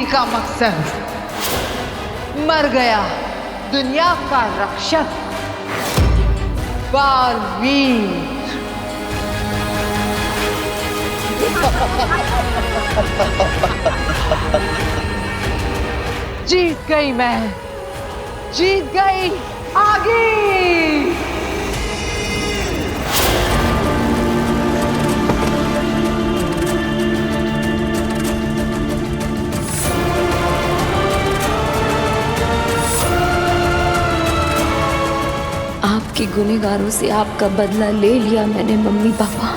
का मकसद। मर गया दुनिया का रक्षक बालवीर। जीत गई मैं, जीत गई आगे। आपके गुनहगारों से आपका बदला ले लिया मैंने मम्मी पापा।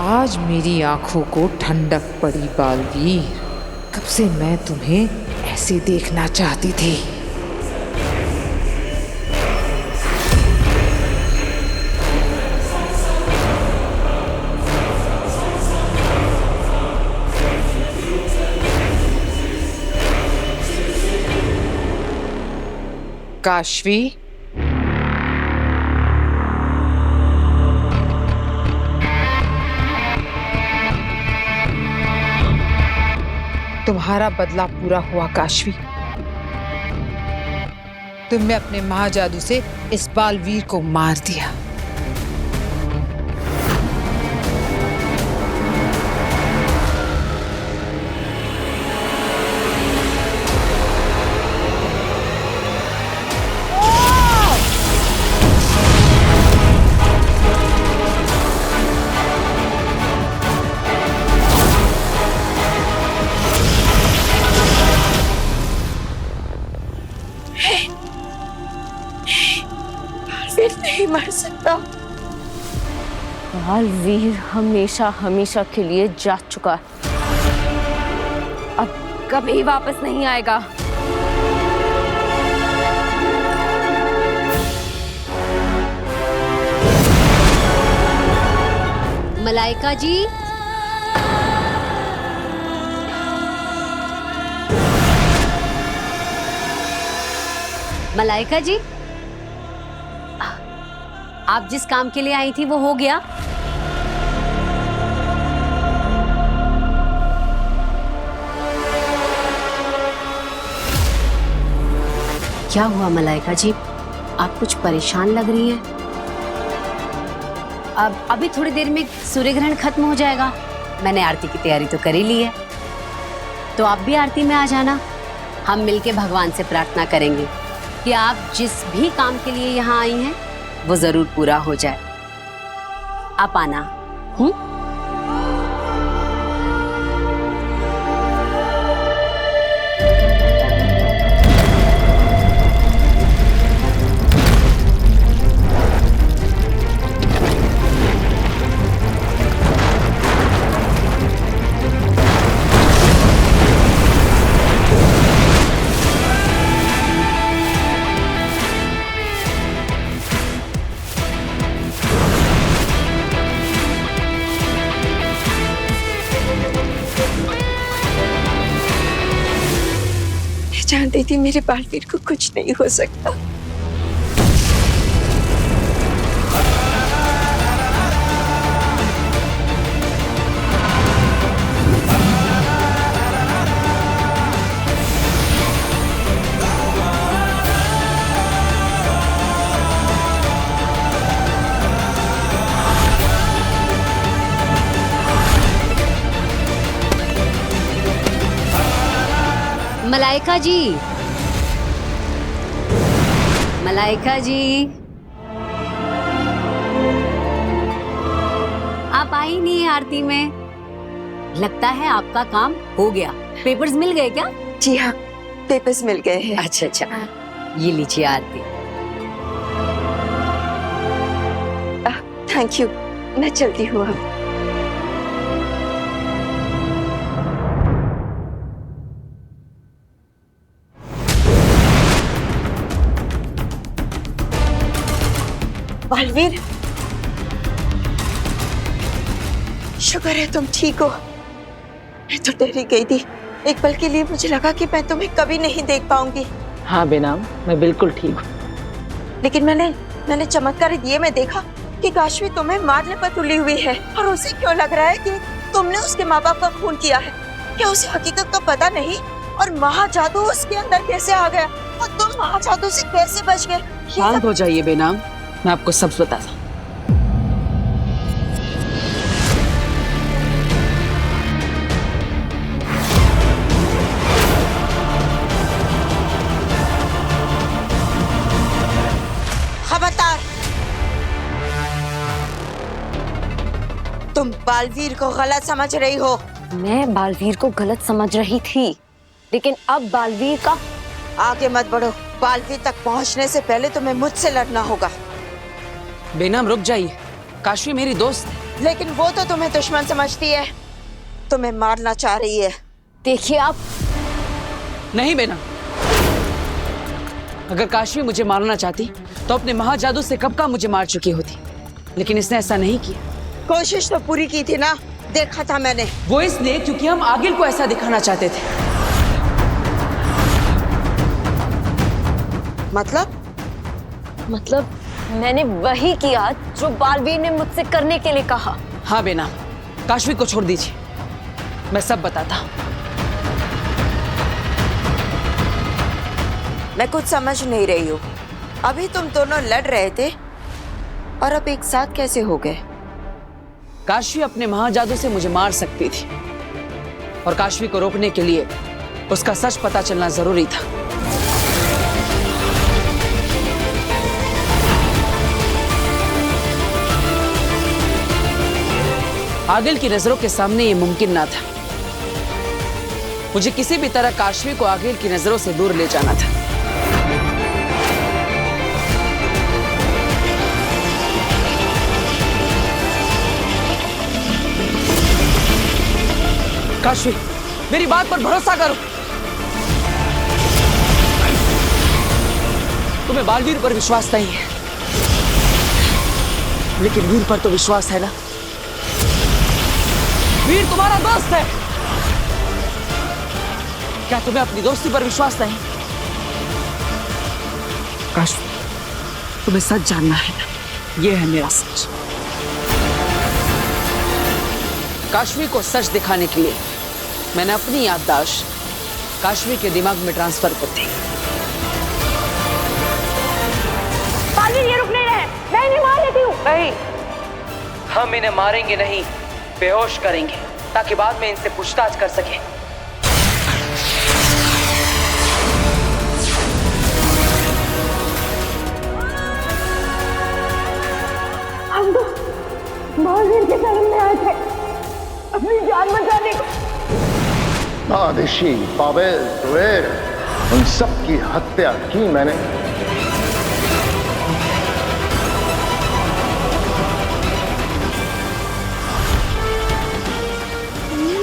आज मेरी आंखों को ठंडक पड़ी बालवीर। कब से मैं तुम्हें ऐसे देखना चाहती थी। काशवी, तुम्हारा बदला पूरा हुआ काशवी। तुमने अपने महाजादू से इस बालवीर को मार दिया। नहीं मर सकता। बालवीर हमेशा हमेशा के लिए जा चुका है, अब कभी वापस नहीं आएगा। मलाइका जी, मलाइका जी, आप जिस काम के लिए आई थी वो हो गया? क्या हुआ मलाइका जी, आप कुछ परेशान लग रही हैं। अब अभी थोड़ी देर में सूर्य ग्रहण खत्म हो जाएगा। मैंने आरती की तैयारी तो कर ही ली है, तो आप भी आरती में आ जाना। हम मिलके भगवान से प्रार्थना करेंगे कि आप जिस भी काम के लिए यहाँ आई हैं वो जरूर पूरा हो जाए। आप आना। जानती थी मेरे बालवीर को कुछ नहीं हो सकता। मलाइका जी, मलाइका जी, आप आई नहीं है आरती में। लगता है आपका काम हो गया। पेपर्स मिल गए क्या? जी हाँ, पेपर्स मिल गए हैं। अच्छा अच्छा, ये लीजिए आरती। थैंक यू, मैं चलती हूँ अब। बालवीर, शुक्र है तुम ठीक हो। मैं तो डर ही गई थी, एक पल के लिए मुझे लगा कि मैं तुम्हें कभी नहीं देख पाऊंगी। हाँ बेनाम, मैं बिल्कुल ठीक हूँ। लेकिन मैंने चमत्कारी दिए में देखा कि काशवी तुम्हें मारने पर तुली हुई है, और उसे क्यों लग रहा है कि तुमने उसके माँ बाप का खून किया है? क्या उसे हकीकत का पता नहीं? और महाजादू उसके अंदर कैसे आ गया, और तुम महाजादू से कैसे बच गए? शांत हो जाइए बेनाम, मैं आपको सब बताता हूँ। खबरदार, तुम बालवीर को गलत समझ रही हो। मैं बालवीर को गलत समझ रही थी, लेकिन अब बालवीर का आगे मत बढ़ो। बालवीर तक पहुंचने से पहले तुम्हें मुझसे लड़ना होगा। बेनाम रुक जाइए, काशवी मेरी दोस्त है। लेकिन वो तो तुम्हें दुश्मन समझती है, तुम्हें मारना चाह रही है। देखिए आप। नहीं बेनाम, अगर काशवी मुझे मारना चाहती तो अपने महाजादू से कब का मुझे मार चुकी होती, लेकिन इसने ऐसा नहीं किया। कोशिश तो पूरी की थी ना, देखा था मैंने। वो इसलिए क्योंकि हम आगिल को ऐसा दिखाना चाहते थे। मतलब मैंने वही किया जो बालवीर ने मुझसे करने के लिए कहा। हाँ बेनाम, काशवी को छोड़ दीजिए, मैं सब बताता हूँ। मैं कुछ समझ नहीं रही हूँ। अभी तुम दोनों लड़ रहे थे और अब एक साथ कैसे हो गए? काशवी अपने महाजादू से मुझे मार सकती थी, और काशवी को रोकने के लिए उसका सच पता चलना जरूरी था। आगिल की नजरों के सामने ये मुमकिन ना था। मुझे किसी भी तरह काशवी को आगिल की नजरों से दूर ले जाना था। काशवी, मेरी बात पर भरोसा करो। तुम्हें बालवीर पर विश्वास नहीं है, लेकिन वीर पर तो विश्वास है ना। वीर तुम्हारा दोस्त है, क्या तुम्हें अपनी दोस्ती पर विश्वास नहीं? काशवी, तुम्हें सच जानना है ना, यह है मेरा सच। काशवी को सच दिखाने के लिए मैंने अपनी याददाश्त काशवी के दिमाग में ट्रांसफर कर दी। बालवीर ये रुक नहीं रहे, मैं इन्हें मार लेती हूँ। नहीं, हम इन्हें मारेंगे नहीं, बेहोश करेंगे, ताकि बाद में इनसे पूछताछ कर सके। हम तो बालवीर के शरण में आए थे अपनी जान बचाने को। आदिशी, पावेल, जुबैर, उन सब की हत्या की मैंने।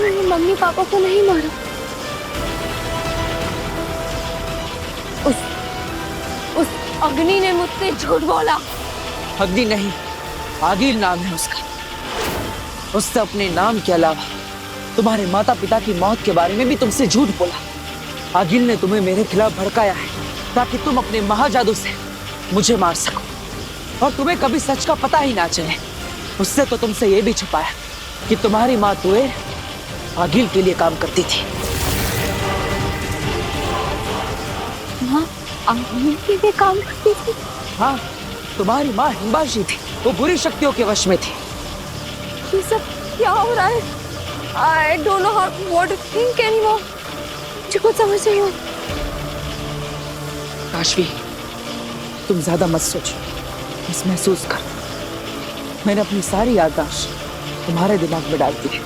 मैंने मम्मी पापा को नहीं मारा। उस अग्नि ने मुझसे झूठ बोला। अग्नि नहीं, आगिल नाम है उसका। उससे अपने नाम के अलावा तुम्हारे माता पिता की मौत के बारे में भी तुमसे झूठ बोला। आगिल ने तुम्हें मेरे खिलाफ भड़काया है ताकि तुम अपने महाजादू से मुझे मार सको, और तुम्हें कभी सच का पता ही ना चले। उससे तो तुमसे ये भी छुपाया कि तुम्हारी माँ तुए आगिल के लिए काम करती थी। माँ आगिल के लिए काम करती थी? हाँ, तुम्हारी माँ हिंबाशी थी, वो बुरी शक्तियों के वश में थी। ये सब क्या हो रहा है? I don't know what to think anymore. मुझे कुछ समझ नहीं आता। काशवी, तुम ज्यादा मत सोचो, बस महसूस कर। मैंने अपनी सारी याददाश्त तुम्हारे दिमाग में डाल दी है,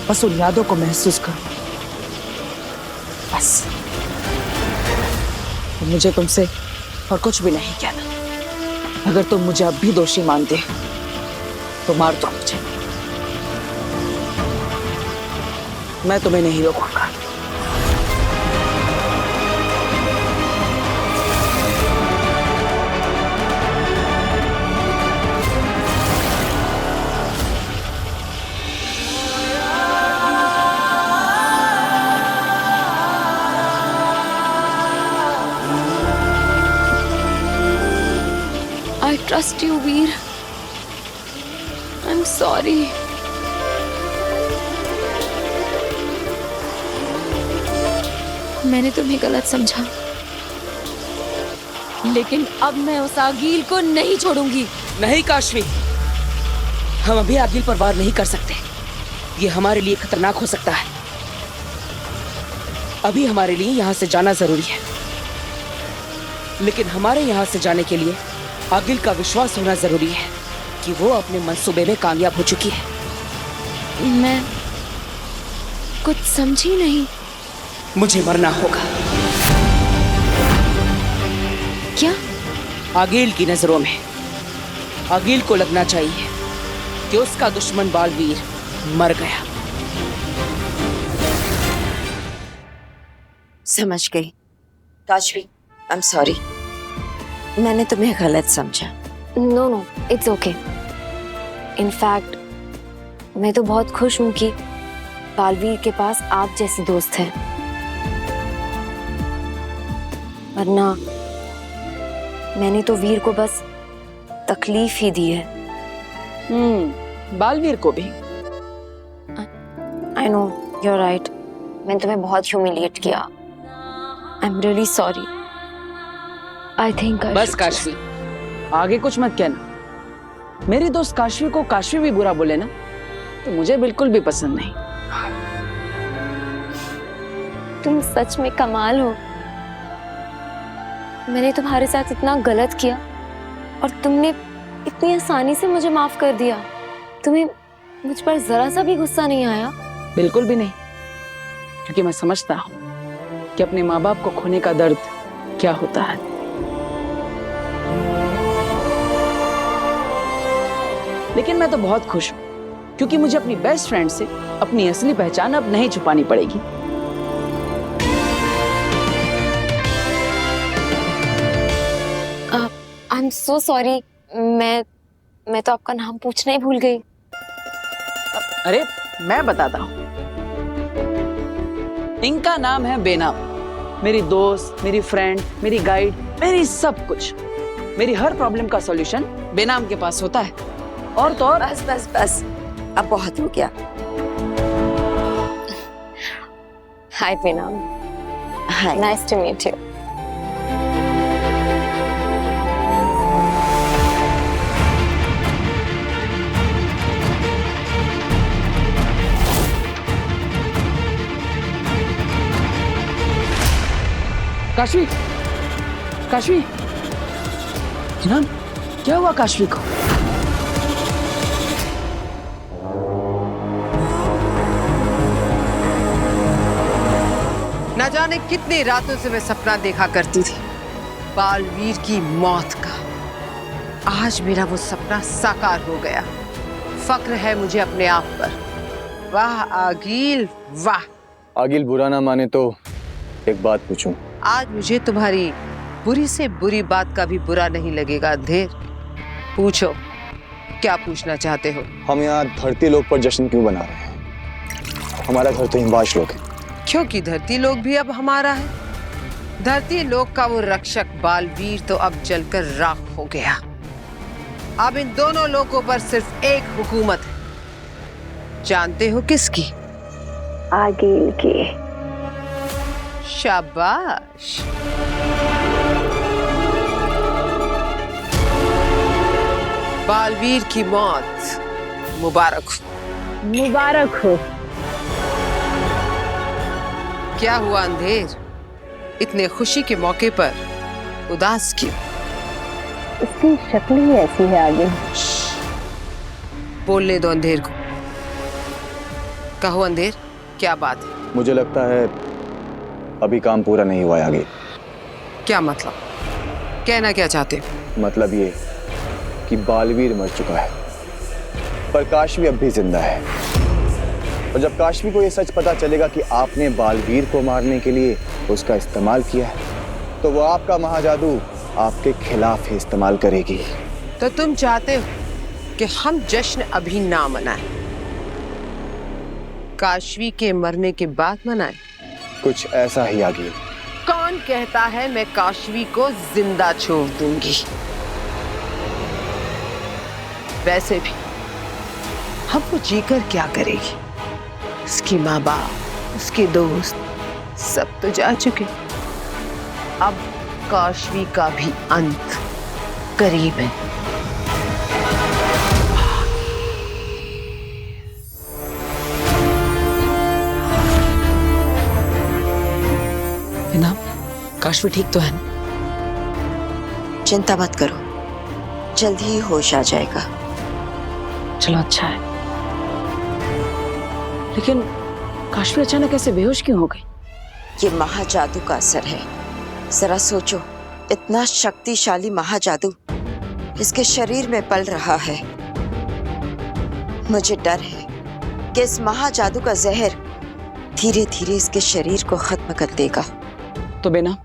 बस उन यादों को महसूस करो, बस। तो मुझे तुमसे और कुछ भी नहीं कहना। अगर तुम मुझे अब भी दोषी मानते हो तो मार दो मुझे, मैं तुम्हें नहीं रोकूंगा। trust you, Veer. I'm sorry. मैंने तुम्हें गलत समझा, लेकिन अब मैं उस आगील को नहीं छोड़ूंगी। नहीं काशवी, हम अभी आगिल पर वार नहीं कर सकते। ये हमारे लिए खतरनाक हो सकता है। अभी हमारे लिए यहाँ से जाना जरूरी है, लेकिन हमारे यहाँ से जाने के लिए आगिल का विश्वास होना जरूरी है कि वो अपने मंसूबे में कामयाब हो चुकी है। मैं कुछ समझी नहीं। मुझे मरना होगा। क्या? आगिल की नजरों में आगिल को लगना चाहिए कि उसका दुश्मन बालवीर मर गया। समझ गई। काशवी, आई एम सॉरी, मैंने तुम्हें गलत समझा। No no, it's okay. In fact मैं तो बहुत खुश हूँ कि बालवीर के पास आप जैसे दोस्त हैं, वरना मैंने तो वीर को बस तकलीफ ही दी है। बालवीर को भी। I know, you are right. मैंने तुम्हें बहुत ह्यूमिलिएट किया। I am really sorry. I think बस काशवी, आगे कुछ मत कहना। मेरी दोस्त काशवी को काशवी भी बुरा बोले ना, तो मुझे बिल्कुल भी पसंद नहीं। तुम सच में कमाल हो। मैंने तुम्हारे साथ इतना गलत किया और तुमने इतनी आसानी से मुझे माफ कर दिया। तुम्हें मुझ पर जरा सा भी गुस्सा नहीं आया? बिल्कुल भी नहीं, क्योंकि मैं समझता हूँ कि अपने माँ बाप को खोने का दर्द क्या होता है। लेकिन मैं तो बहुत खुश हूँ, क्योंकि मुझे अपनी बेस्ट फ्रेंड से अपनी असली पहचान अब नहीं छुपानी पड़ेगी। I am so sorry. मैं तो आपका नाम पूछना ही भूल गई। अरे मैं बताता हूँ, इनका नाम है बेनाम। मेरी दोस्त, मेरी फ्रेंड, मेरी गाइड, मेरी सब कुछ। मेरी हर प्रॉब्लम का सॉल्यूशन बेनाम के पास होता है। और तो और बस बस बस, अब बहुत हो गया। हाय बेनाम। Hi. Nice to meet you. Kashvi, Kashvi, जनाब, क्या हुआ काशवी को? न जाने कितनी रातों से मैं सपना देखा करती थी बालवीर की मौत का। आज मेरा वो सपना साकार हो गया। फक्र है मुझे अपने आप पर। वाह आगिल, वाह। आगिल बुरा ना माने तो एक बात पूछूं? आज मुझे तुम्हारी बुरी से बुरी बात का भी बुरा नहीं लगेगा अंधेर। पूछो, क्या पूछना चाहते हो? हम यहाँ धरती लोक पर जश्न क्यों बना रहे हैं? हमारा घर तो हिमवाश लोक है। क्योंकि धरती लोक भी अब हमारा है। धरती लोक का वो रक्षक बालवीर तो अब जलकर राख हो गया। अब इन दोनों लोकों पर सिर्फ एक हुकूमत है। जानते हो किसकी? आगिल की। शाबाश। बालवीर की मौत मुबारक हो। मुबारक हो। क्या हुआ अंधेर, इतने खुशी के मौके पर उदास क्यों? इसकी शक्ल ही ऐसी है आगे। बोलने दो अंधेर को। कहो अंधेर, क्या बात है? मुझे लगता है अभी काम पूरा नहीं हुआ है आगे। क्या मतलब? कहना क्या चाहते हो? मतलब ये कि बालवीर मर चुका है, पर काशवी अब भी जिंदा है। और जब काशवी को ये सच पता चलेगा कि आपने बालवीर को मारने के लिए उसका इस्तेमाल किया है, तो वो आपका महाजादू आपके खिलाफ ही इस्तेमाल करेगी। तो तुम चाहते हो कि हम जश्न अभी ना मनाएं, काशवी के मरने के बाद मनाएं? कुछ ऐसा ही आगे। कौन कहता है मैं काशवी को जिंदा छोड़ दूंगी? वैसे भी अब वो जीकर क्या करेगी? उसकी माँ बाप, उसके दोस्त सब तो जा चुके। अब काशवी का भी अंत करीब है। ना काशवी ठीक तो है ना? चिंता मत करो, जल्दी ही होश आ जाएगा। चलो अच्छा है। लेकिन काशवी अचानक ऐसे बेहोश क्यों हो गई? ये महाजादू का असर है। जरा सोचो, इतना शक्तिशाली महाजादू इसके शरीर में पल रहा है। मुझे डर है कि इस महाजादू का जहर धीरे धीरे इसके शरीर को खत्म कर देगा। तो बेना,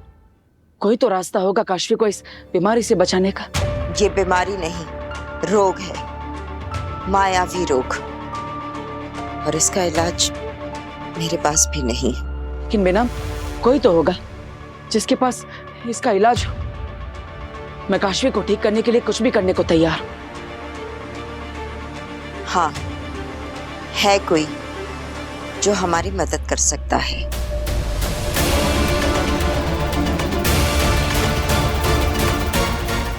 कोई तो रास्ता होगा काशवी को इस बीमारी से बचाने का। ये बीमारी नहीं, रोग है, मायावी रोग, और इसका इलाज मेरे पास भी नहीं है। लेकिन बेना, कोई तो होगा जिसके पास इसका इलाज हो। मैं काशवी को ठीक करने के लिए कुछ भी करने को तैयार हूं। हाँ, है कोई जो हमारी मदद कर सकता है।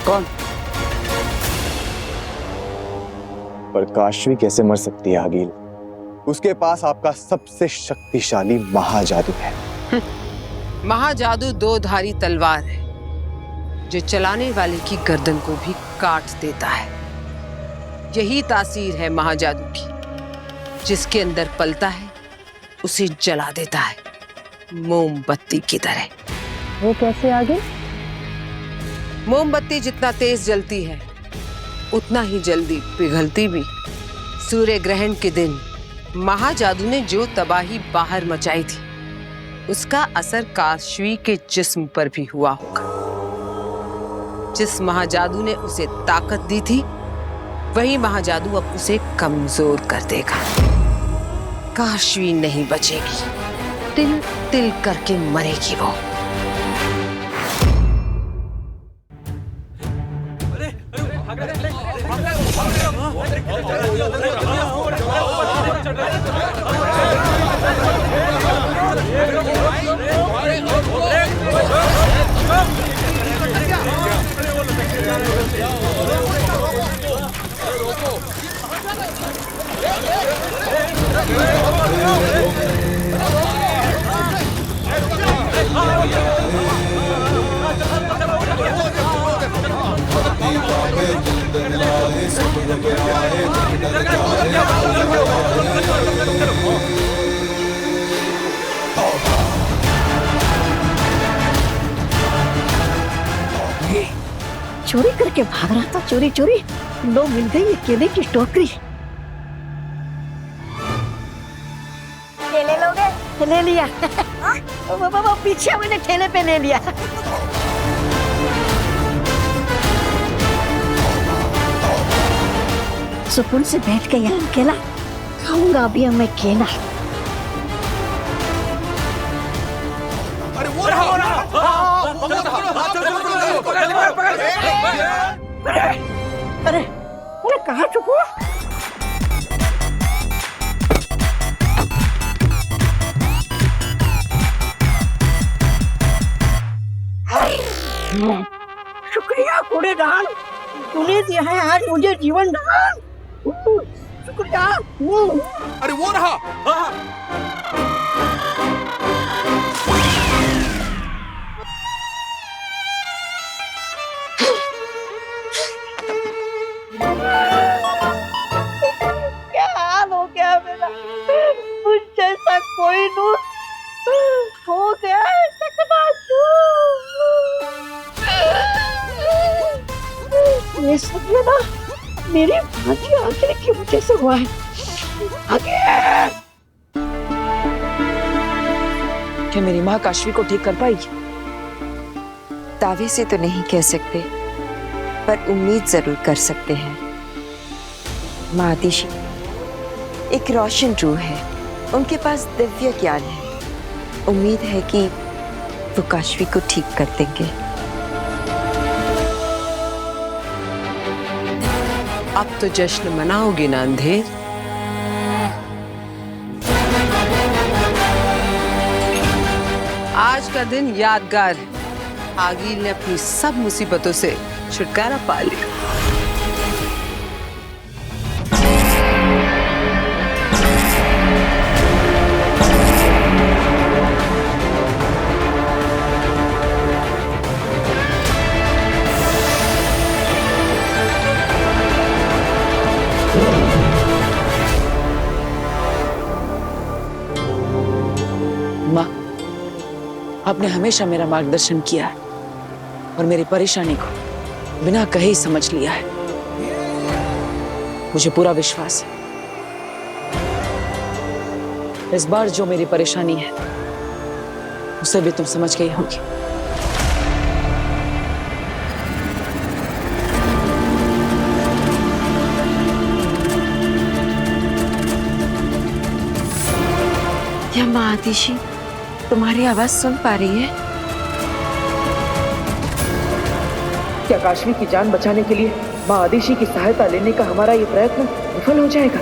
कौन? पर काशवी कैसे मर सकती है आगिल? उसके पास आपका सबसे शक्तिशाली महाजादू है। महाजादू दो धारी तलवार है जो चलाने वाले की गर्दन को भी काट देता है। यही तासीर है महाजादू की। जिसके अंदर पलता है उसे जला देता है, मोमबत्ती की तरह। वो कैसे आगे? मोमबत्ती जितना तेज जलती है उतना ही जल्दी पिघलती भी। सूर्य ग्रहण के दिन महाजादू ने जो तबाही बाहर मचाई थी उसका असर काशवी के जिस्म पर भी हुआ होगा। जिस महाजादू ने उसे ताकत दी थी वही महाजादू अब उसे कमजोर कर देगा। काशवी नहीं बचेगी, तिल तिल करके मरेगी वो। चोरी करके भाग रहा था, चोरी चोरी लो मिल गई ये केले की टोकरी। केले लोगे? ले लिया। वो पीछे मैंने ठेले पे ले लिया। सुकून से बैठ के यहाँ केला खाऊंगा अभी मैं केला। अरे अरे कहाँ छुपो? शुक्रिया कूड़ेदान, तूने दिया है आज मुझे जीवन दान। शुक्रिया। अरे वो रहा। क्या हाल हो गया मेरा? मुझ जैसा कोई नूर हो गया है ये सब ना मेरी भांजी आगे की वजह से हुआ है। आगे क्या मेरी माँ काशवी को ठीक कर पाएगी? दावे से तो नहीं कह सकते, पर उम्मीद जरूर कर सकते हैं। माँ आदिशि एक रोशन रूह है, उनके पास दिव्य ज्ञान है। उम्मीद है कि वो काशवी को ठीक कर देंगे। अब तो जश्न मनाओगे ना अंधेर? आज का दिन यादगार है। आगिल ने अपनी सब मुसीबतों से छुटकारा पा लिया। माँ, आपने हमेशा मेरा मार्गदर्शन किया है और मेरी परेशानी को बिना कहे ही समझ लिया है। मुझे पूरा विश्वास है इस बार जो मेरी परेशानी है उसे भी तुम समझ गई होगी। क्या माँ आतिशी तुम्हारी आवाज सुन पा रही है? क्या काश्मी की जान बचाने के लिए माँ आदिशी की सहायता लेने का हमारा ये प्रयत्न विफल हो जाएगा?